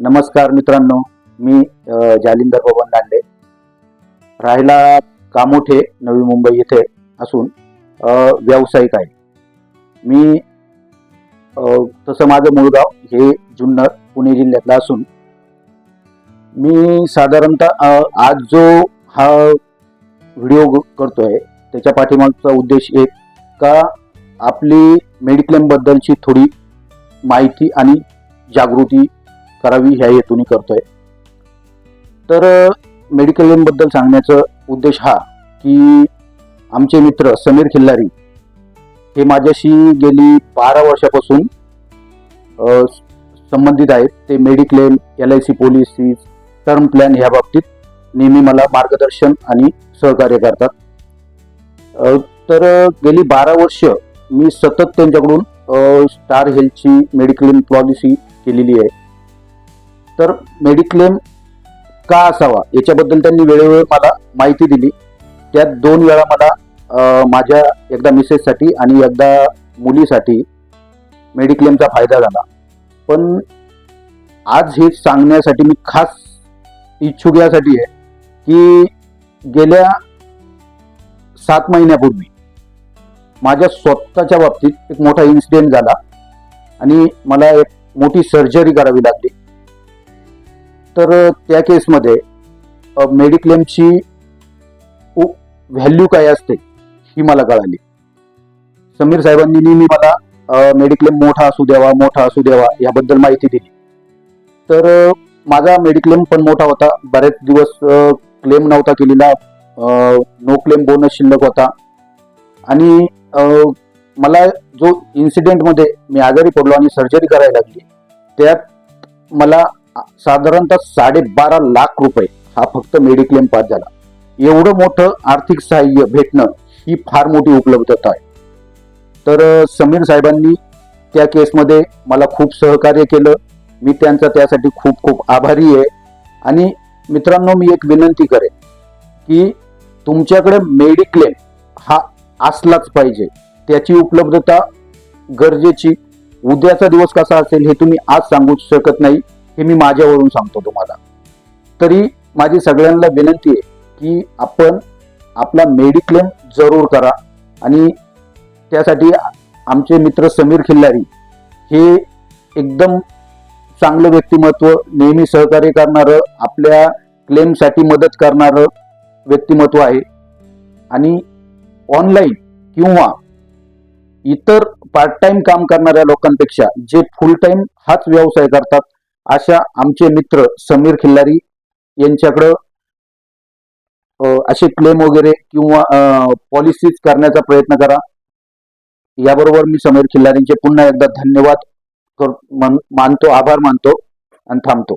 नमस्कार मित्रांनो, मी जालिंदर बबन दांडे, राहायला कामोठे नवी मुंबई येथे असून व्यावसायिक आहे. मी तसं माझं मूळ गाव हे जुन्नर पुणे जिल्ह्यातलं असून मी साधारणतः आज जो हा व्हिडिओ करतोय त्याच्या पाठीमागचा उद्देश एक का आपली मेडिक्लेम बद्दलची थोडी माहिती आणि जागृती करावी ह्या हेतूने करतोय. तर मेडिक्लेम बद्दल सांगण्याचा उद्देश हा की आमचे मित्र समीर खिल्लारी हे माझ्याशी गेली 12 वर्षापासून संबंधित आहेत. ते mediclaim, LIC policy, term plan ह्या बाबतीत नेहमी मला मार्गदर्शन आणि सहकार्य करतात. तर गेली 12 वर्ष मी सतत त्यांच्याकडून स्टार हेल्थची मेडिक्लेम पॉलिसी केलेली आहे. तर मेडिक्लेम का असावा याच्याबद्दल त्यांनी वेळोवेळी मला माहिती दिली. त्यात 2 वेळा मला माझ्या एकदा मिसेससाठी आणि एकदा मुलीसाठी मेडिक्लेमचा फायदा झाला. पण आज हे सांगण्यासाठी मी खास इच्छुक यासाठी आहे की गेल्या 7 महिन्यापूर्वी माझ्या स्वतःच्या बाबतीत एक मोठा इन्सिडेंट झाला आणि मला एक मोठी सर्जरी करावी लागली. तर त्या केसमध्ये मेडिक्लेमची व्हॅल्यू काय असते ही मला कळाली. समीर साहेबांनी नेहमी मला मेडिक्लेम मोठा असू द्यावा याबद्दल माहिती दिली. तर माझा मेडिक्लेम पण मोठा होता. बरेच दिवस क्लेम नव्हता केलेला, नो क्लेम बोनस शिल्लक होता. आणि मला जो इन्सिडेंटमध्ये मी आजारी पडलो आणि सर्जरी करायला लागली त्यात मला साधारणतः 12.5 लाख रुपये हा फक्त मेडिक्लेम पास झाला. एवढं मोठं आर्थिक सहाय्य भेटणं ही फार मोठी उपलब्धता आहे. तर समीर साहेबांनी त्या केसमध्ये मला खूप सहकार्य केलं. मी त्यांचा त्यासाठी खूप खूप आभारी आहे. आणि मित्रांनो, मी एक विनंती करेन की तुमच्याकडे मेडिक्लेम हा असलाच पाहिजे. त्याची उपलब्धता गरजेची. उद्याचा दिवस कसा असेल हे तुम्ही आज सांगू शकत नाही, हे मी माझ्यावरून सांगतो तुम्हाला. तरी माझी सगळ्यांना विनंती आहे की आपण आपला मेडिक्लेम जरूर करा. आणि त्यासाठी आमचे मित्र समीर खिल्लारी हे एकदम चांगलं व्यक्तिमत्व, नेहमी सहकार्य करणारं, आपल्या क्लेमसाठी मदत करणारं व्यक्तिमत्व आहे. आणि ऑनलाईन किंवा इतर पार्ट टाइम काम करणाऱ्या लोकांपेक्षा जे फुल टाइम हाच व्यवसाय करतात अशा आमचे मित्र समीर खिल्लारी यांच्याकडं असे क्लेम वगैरे किंवा पॉलिसीज करण्याचा प्रयत्न करा. याबरोबर मी समीर खिल्लारींचे पुन्हा एकदा धन्यवाद मानतो, आभार मानतो आणि थांबतो.